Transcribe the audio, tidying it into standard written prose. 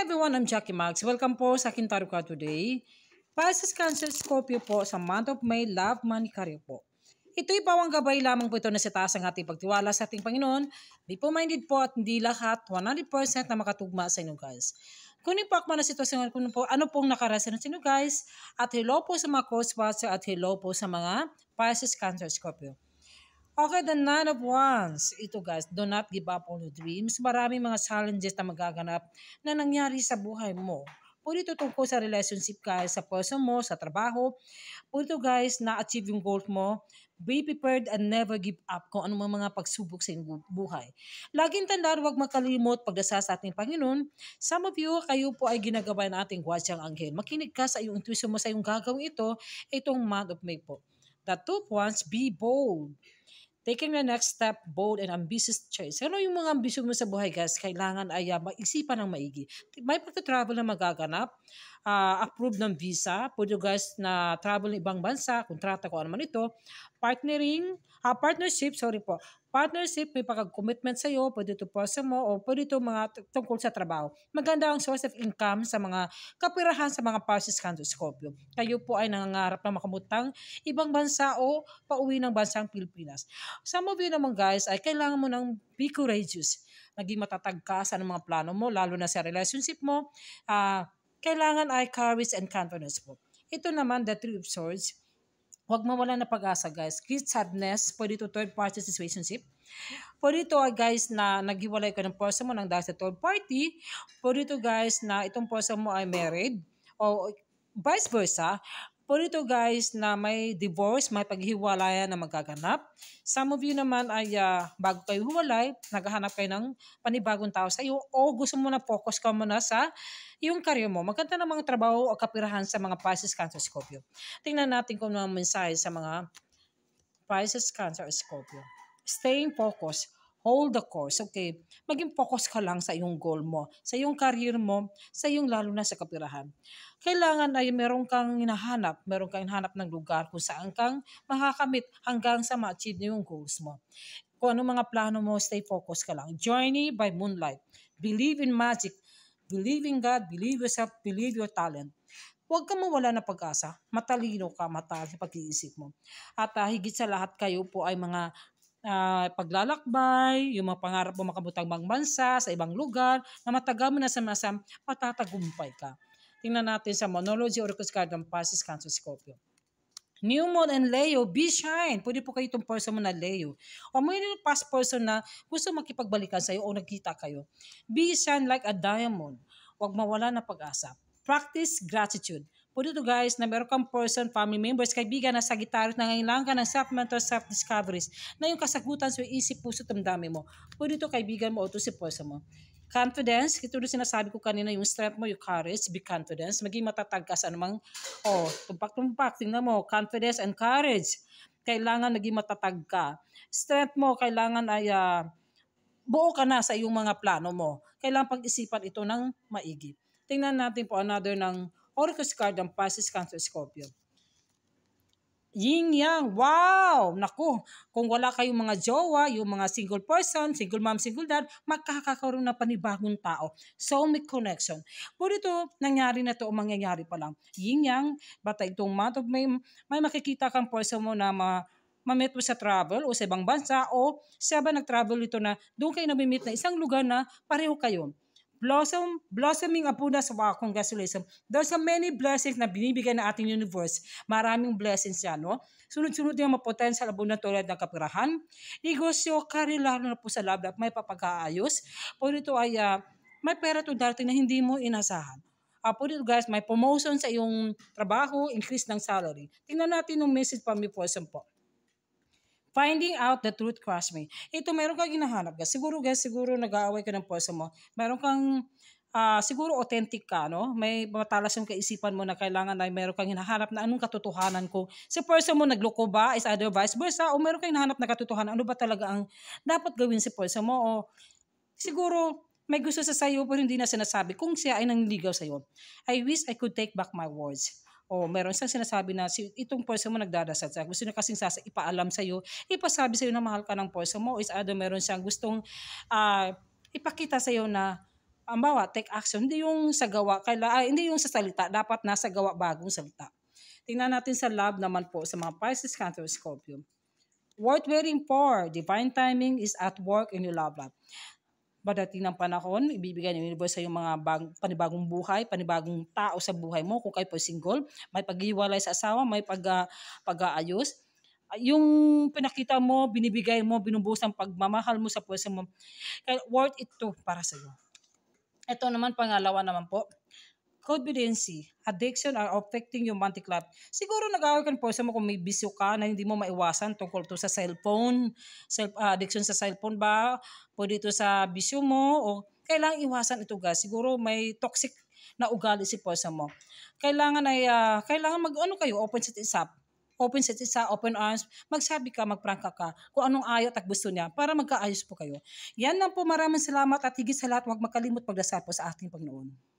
everyone, I'm Jackie Max. Welcome po sa aking tarot card today. Pisces, Cancer, Scorpio po sa month of May, love, money, career po. Ito'y pawang gabay lamang po ito na sa taas ang ating pagtiwala sa ating Panginoon. Be po minded po at hindi lahat 100% na makatugma sa inyo guys. Kung ipak man na sitwasyon kung po, ano pong nakarasan sa inyo guys. At hello po sa mga crosswatcher at hello po sa mga Pisces, Cancer, Scorpio. Okay, the Nine of Wands. Ito guys, do not give up on your dreams. Maraming mga challenges na magaganap na nangyari sa buhay mo. Pwede ito tungkol sa relationship guys, sa person mo, sa trabaho. Pwede ito guys, na-achieve yung goal mo. Be prepared and never give up kung ano mga pagsubok sa iyong buhay. Laging tandaan, huwag makalimot pagdasal sa ating Panginoon. Some of you, kayo po ay ginagawa ng ating guardian angel. Makinig ka sa iyong intuition mo sa iyong gagawin itong month of May po. The two points, be bold. Taking the next step, bold and ambitious choice. Ano yung mga ambisyon mo sa buhay guys? Kailangan ay mag-isipan ng maigi. May pagta-travel na magaganap, approve ng visa, pwede guys na travel ng ibang bansa, kontrata ko ano man ito, partnership, may pagka-commitment sa iyo, pwede ito person mo, o pwede ito mga tungkol sa trabaho. Maganda ang source of income sa mga kapirahan sa mga Pisces, Cancer, Scorpio. Kayo po ay nangangarap na makamutang ibang bansa o pauwi ng bansang Pilipinas. Some of you naman guys ay kailangan mo ng be courageous. Naging matatag ka sa mga plano mo, lalo na sa relationship mo. Kailangan ay courage and confidence po. Ito naman, the Three of Swords. Huwag mawala na pag-asa guys. Great sadness, pwede ito third party situationship. Pwede ito guys na naghiwalay ka ng person mo nang dahil sa third party. Pwede ito guys na itong person mo ay married o vice versa. Pwede ito guys na may divorce, may paghiwalayan na magaganap. Some of you naman ay bago kayo huwalay, naghahanap kayo ng panibagong tao sa iyo o gusto mo na focus ka muna sa yung career mo. Maganda ng mga trabaho o kapirahan sa mga Pisces, Cancer, Scorpio. Tingnan natin kung ano ang mensahe sa mga Pisces, Cancer, Scorpio. Staying focused. Hold the course, okay? Maging focus ka lang sa iyong goal mo, sa iyong career mo, sa iyong lalo na sa kapirahan. Kailangan ay meron kang hinahanap ng lugar kung saan kang makakamit hanggang sa ma-achieve yung goals mo. Kung ano mga plano mo, stay focused ka lang. Journey by moonlight. Believe in magic. Believe in God. Believe yourself. Believe your talent. Huwag kang mawala ng pag-asa. Matalino ka, mataas sa pag-iisip mo. At higit sa lahat kayo po ay mga paglalakbay, yung mga pangarap mo makabutang bang bansa, sa ibang lugar, na matagal mo na sa masam, matatagumpay ka. Tingnan natin sa Monology Oracle Card ng Pisces, Cancer, Scorpio. New Moon and Leo, be shine. Pwede po kayo itong person mo na Leo. O may past person na gusto makipagbalikan sa'yo o nagkita kayo. Be shine like a diamond. Huwag mawala ng pag-asa. Practice gratitude. Pwede ito guys na meron kang person, family members, kaibigan na Sagittarius na ngailangan ka ng self-mentor, self-discoveries na yung kasagutan sa isip, puso, damdamin mo. Pwede ito kaibigan mo o ito si person mo. Confidence, ito na sinasabi ko kanina, yung strength mo, yung courage, be confidence. Maging matatag ka sa anumang, tumpak-tumpak, tingnan mo, confidence and courage. Kailangan naging matatag ka. Strength mo, kailangan ay buo ka na sa iyong mga plano mo. Kailangan pag-isipan ito ng maigi. Tingnan natin po another ng Oracle card ng Pisces, Cancer, Scorpio. Yin Yang, wow! Naku, kung wala kayong mga jowa, yung mga single person, single mom, single dad, magkakakaroon na panibagong tao. Soulmate connection. Pwede ito, nangyari na ito o mangyayari pa lang. Yin Yang, bata itong month of May, may makikita kang person mo na ma-meet mo sa travel o sa ibang bansa o siya ba nag-travel ito na doon kayo nabimit na isang lugar na pareho kayo. Blossoming abundance. Wow, congratulations. There's so many blessings na binibigay ng ating universe. Maraming blessings yan, no? Sunod-sunod yung mapotential abundant tulad ng kapirahan. Negosyo, career, lalo na po sa love life, may papag-aayos. Pwede ito ay may pera ito darating na hindi mo inasahan. Pwede ito guys, may promotion sa iyong trabaho, increase ng salary. Tingnan natin yung message from your person po. Finding out the truth, crush me. Ito, meron kang hinahanap. Siguro nag-aaway ka ng person mo. Meron kang, siguro authentic ka, no? May matalas yung kaisipan mo na kailangan na meron kang hinahanap na anong katotohanan ko. Si person mo nagloko ba, is either vice versa, o meron kang hinahanap na katotohanan, ano ba talaga ang dapat gawin si person mo, o siguro may gusto sa sayo pero hindi na sinasabi kung siya ay nangliligaw sa'yo. I wish I could take back my words. O meron siyang sinasabi na itong person mo nagdadasal siya. Gusto niya kasing ipaalam sa'yo, ipasabi sa'yo na mahal ka ng person mo. Is meron siyang gustong ipakita sa'yo na Halimbawa, take action, hindi yung sa gawa, hindi yung sa salita, dapat nasa gawa bagong salita. Tingnan natin sa love naman po sa mga Pisces, Cancer, Scorpio. Worth waiting for. Divine timing is at work in your love life. Pagdating ng panahon, ibibigay ng universe sa yung mga panibagong buhay, panibagong tao sa buhay mo. Kung kayo po single, may paghiwalay sa asawa, may pag-aayos. Yung pinakita mo, binibigay mo, binubuhos ang pagmamahal mo sa puso mo. Kaya worth it to para sa iyo. Ito naman, pangalawa naman po, codependency, addiction are affecting yung romantic life. Siguro nag-away ka po sa mo kung may bisyo ka na hindi mo maiwasan tungkol to sa cellphone, addiction sa cellphone ba, pwede ito sa bisyo mo, o kailangan iwasan ito guys. Siguro may toxic na ugali si puso mo. Kailangan kailangan mag-ano kayo, open set isa, open arms, magsabi ka, magprangka ka kung anong ayaw at gusto niya para magkaayos po kayo. Yan lang po, maraming salamat at higit sa lahat, huwag makalimot pagdasal po sa ating Panginoon.